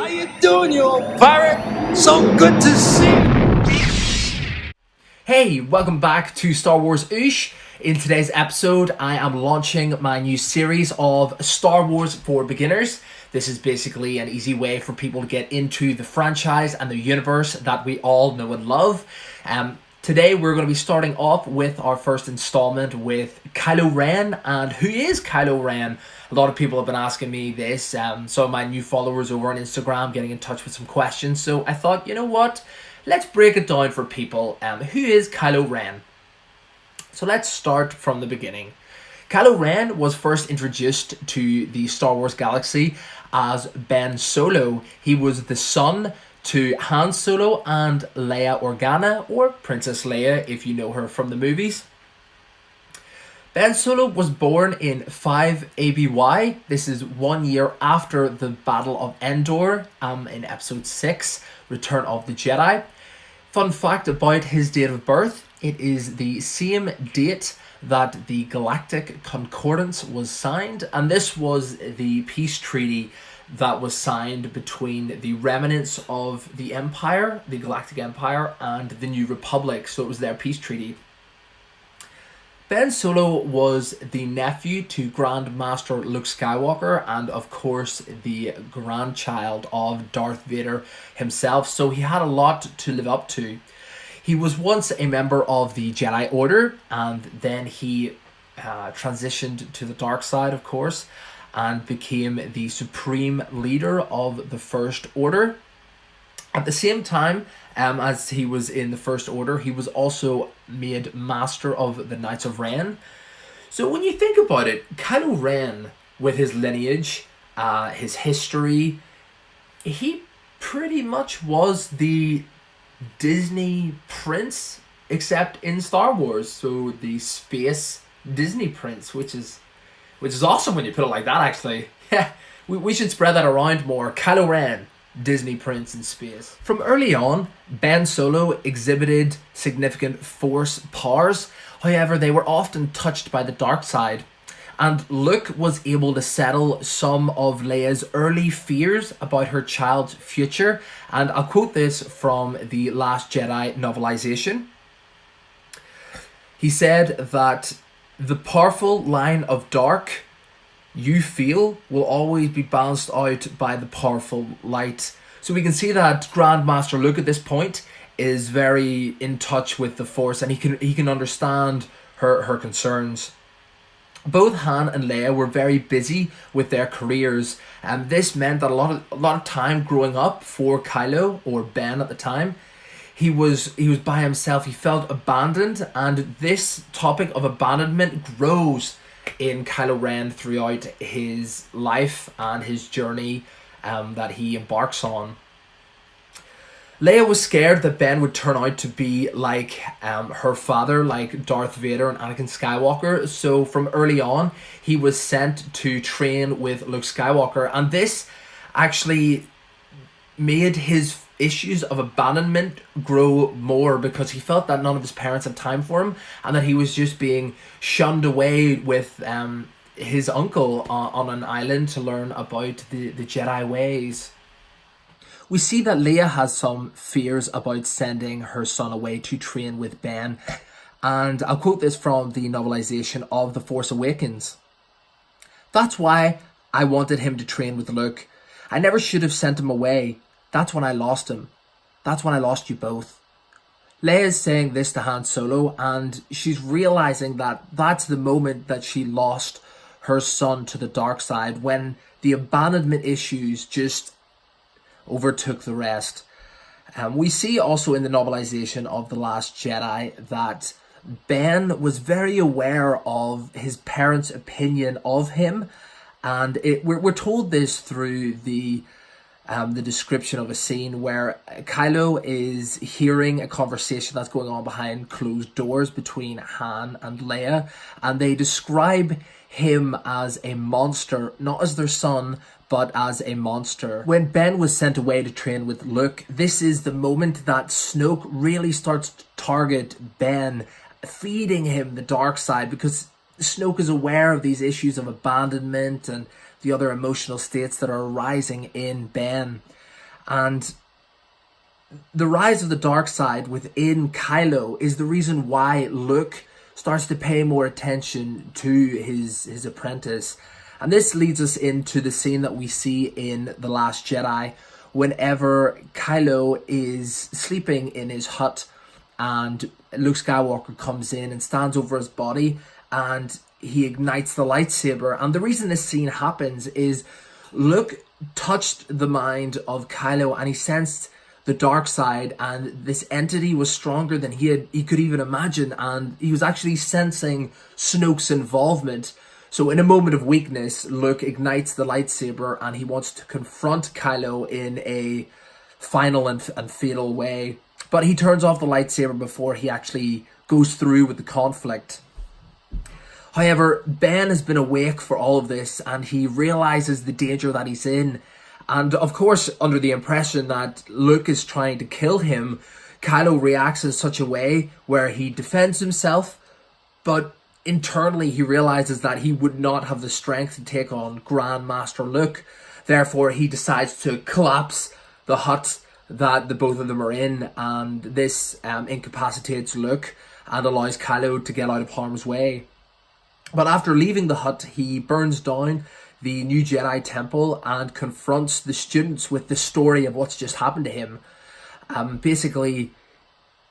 How you doing, you old pirate? So good to see you. Hey, welcome back to Star Wars Oosh. In today's episode, I am launching my new series of Star Wars for Beginners. This is basically an easy way for people to get into the franchise and the universe that we all know and love. Today, we're going to be starting off with our first installment with Kylo Ren. And who is Kylo Ren? A lot of people have been asking me this. Some of my new followers over on Instagram getting in touch with some questions. So I thought, you know what? Let's break it down for people. Who is Kylo Ren? So let's start from the beginning. Kylo Ren was first introduced to the Star Wars galaxy as Ben Solo. He was the son to Han Solo and Leia Organa, or Princess Leia if you know her from the movies. Ben Solo was born in 5 ABY. This is 1 year after the Battle of Endor in Episode 6, Return of the Jedi. Fun fact about his date of birth, it is the same date that the Galactic Concordance was signed, and this was the peace treaty that was signed between the remnants of the Empire, the Galactic Empire, and the New Republic, so it was their peace treaty. Ben Solo was the nephew to Grand Master Luke Skywalker and of course the grandchild of Darth Vader himself, so he had a lot to live up to. He was once a member of the Jedi Order and then he transitioned to the dark side, of course, and became the supreme leader of the First Order. At the same time as he was in the First Order, he was also made Master of the Knights of Ren. So when you think about it, Kylo Ren, with his lineage, his history, he pretty much was the Disney prince, except in Star Wars. So the space Disney prince, which is awesome when you put it like that, actually. Yeah, we should spread that around more. Kylo Ren, Disney prince in space. From early on, Ben Solo exhibited significant force powers. However, they were often touched by the dark side. And Luke was able to settle some of Leia's early fears about her child's future. And I'll quote this from the Last Jedi novelization. He said that the powerful line of dark you feel will always be balanced out by the powerful light. So we can see that Grandmaster Luke at this point is very in touch with the Force, and he can understand her concerns. Both Han and Leia were very busy with their careers, and this meant that a lot of time growing up for Kylo, or Ben at the time, he was by himself. He felt abandoned, and this topic of abandonment grows in Kylo Ren throughout his life and his journey that he embarks on. Leia was scared that Ben would turn out to be like her father, like Darth Vader and Anakin Skywalker. So from early on, he was sent to train with Luke Skywalker. And this actually made his issues of abandonment grow more, because he felt that none of his parents had time for him and that he was just being shunned away with his uncle on an island to learn about the Jedi ways. We see that Leia has some fears about sending her son away to train with Ben, and I'll quote this from the novelization of The Force Awakens. "That's why I wanted him to train with Luke. I never should have sent him away. That's when I lost him. That's when I lost you both." Leia is saying this to Han Solo, and she's realizing that that's the moment that she lost her son to the dark side, when the abandonment issues just overtook the rest. We see also in the novelization of The Last Jedi that Ben was very aware of his parents' opinion of him, and we're told this through the description of a scene where Kylo is hearing a conversation that's going on behind closed doors between Han and Leia, and they describe him as a monster, not as their son, but as a monster. When Ben was sent away to train with Luke, this is the moment that Snoke really starts to target Ben, feeding him the dark side, because Snoke is aware of these issues of abandonment and the other emotional states that are arising in Ben. And the rise of the dark side within Kylo is the reason why Luke starts to pay more attention to his apprentice. And this leads us into the scene that we see in The Last Jedi, whenever Kylo is sleeping in his hut and Luke Skywalker comes in and stands over his body and he ignites the lightsaber. And the reason this scene happens is Luke touched the mind of Kylo and he sensed the dark side, and this entity was stronger than he could even imagine, and he was actually sensing Snoke's involvement. So in a moment of weakness, Luke ignites the lightsaber and he wants to confront Kylo in a final and fatal way. But he turns off the lightsaber before he actually goes through with the conflict. However, Ben has been awake for all of this and he realizes the danger that he's in. And of course, under the impression that Luke is trying to kill him, Kylo reacts in such a way where he defends himself, but internally he realizes that he would not have the strength to take on Grand Master Luke. Therefore, he decides to collapse the hut that the both of them are in, and this incapacitates Luke and allows Kylo to get out of harm's way. But after leaving the hut, he burns down the New Jedi Temple and confronts the students with the story of what's just happened to him. Basically,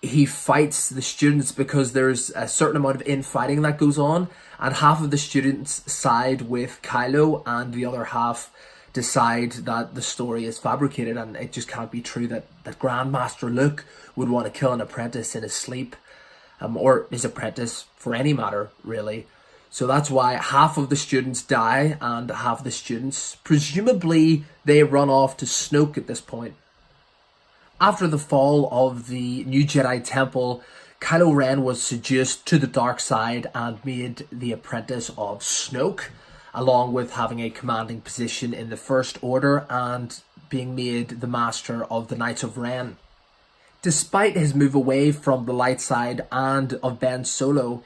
he fights the students because there's a certain amount of infighting that goes on, and half of the students side with Kylo and the other half decide that the story is fabricated and it just can't be true that Grandmaster Luke would want to kill an apprentice in his sleep, or his apprentice for any matter, really. So that's why half of the students die and half of the students, presumably, they run off to Snoke at this point. After the fall of the New Jedi Temple, Kylo Ren was seduced to the dark side and made the apprentice of Snoke, along with having a commanding position in the First Order and being made the master of the Knights of Ren. Despite his move away from the light side and of Ben Solo,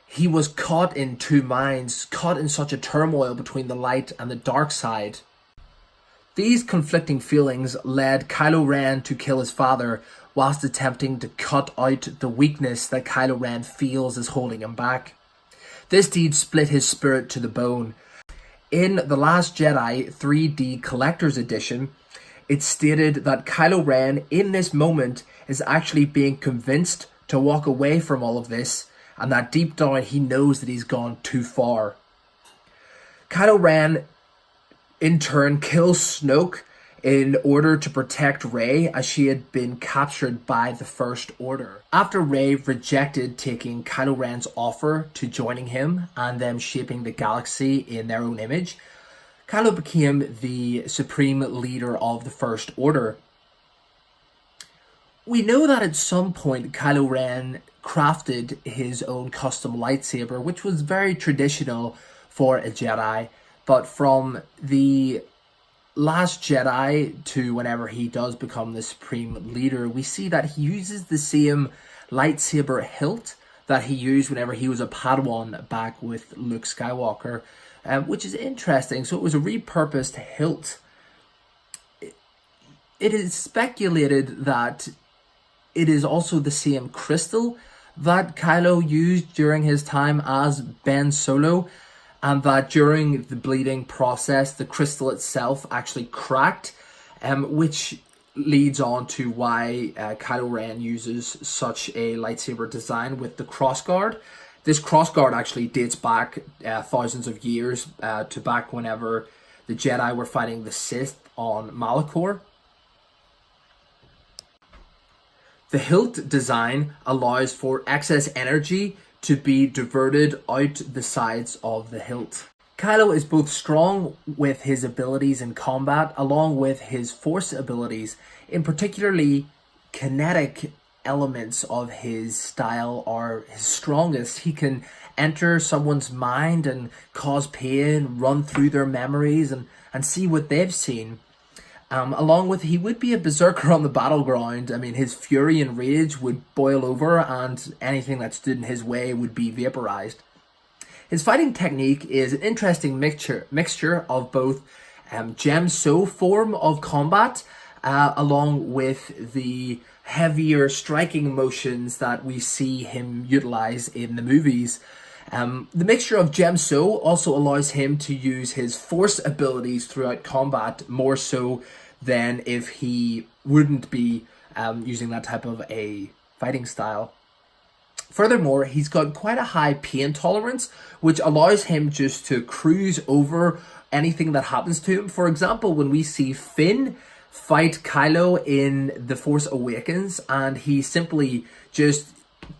he was caught in two minds, caught in such a turmoil between the light and the dark side. These conflicting feelings led Kylo Ren to kill his father whilst attempting to cut out the weakness that Kylo Ren feels is holding him back. This deed split his spirit to the bone. In The Last Jedi 3D Collector's Edition, it stated that Kylo Ren in this moment is actually being convinced to walk away from all of this, and that deep down he knows that he's gone too far. Kylo Ren in turn kills Snoke in order to protect Rey, as she had been captured by the First Order. After Rey rejected taking Kylo Ren's offer to joining him and them shaping the galaxy in their own image, Kylo became the supreme leader of the First Order. We know that at some point Kylo Ren crafted his own custom lightsaber, which was very traditional for a Jedi, but from the Last Jedi to whenever he does become the supreme leader, we see that he uses the same lightsaber hilt that he used whenever he was a Padawan back with Luke Skywalker, which is interesting. So it was a repurposed hilt. It is speculated that it is also the same crystal that Kylo used during his time as Ben Solo, and that during the bleeding process, the crystal itself actually cracked, which leads on to why Kylo Ren uses such a lightsaber design with the crossguard. This crossguard actually dates back thousands of years to back whenever the Jedi were fighting the Sith on Malachor. The hilt design allows for excess energy to be diverted out the sides of the hilt. Kylo is both strong with his abilities in combat along with his force abilities. In particularly, kinetic elements of his style are his strongest. He can enter someone's mind and cause pain, run through their memories and see what they've seen. Along with, he would be a berserker on the battleground. I mean, his fury and rage would boil over and anything that stood in his way would be vaporized. His fighting technique is an interesting mixture of both Gemso form of combat along with the heavier striking motions that we see him utilize in the movies. The mixture of Gemso also allows him to use his force abilities throughout combat more so than if he wouldn't be using that type of a fighting style. Furthermore, he's got quite a high pain tolerance, which allows him just to cruise over anything that happens to him. For example, when we see Finn fight Kylo in The Force Awakens, and he simply just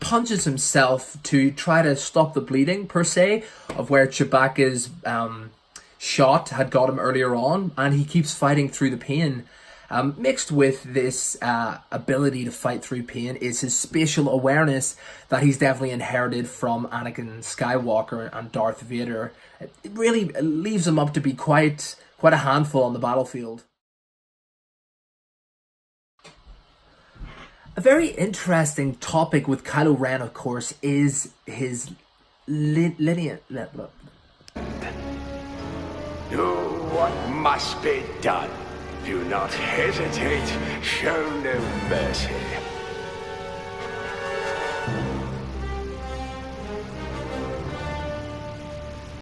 punches himself to try to stop the bleeding, per se, of where Chewbacca's shot had got him earlier on, and he keeps fighting through the pain. Mixed with this ability to fight through pain is his spatial awareness that he's definitely inherited from Anakin Skywalker and Darth Vader. It really leaves him up to be quite a handful on the battlefield. A very interesting topic with Kylo Ren, of course, is his lineage. Do what must be done. Do not hesitate, show no mercy.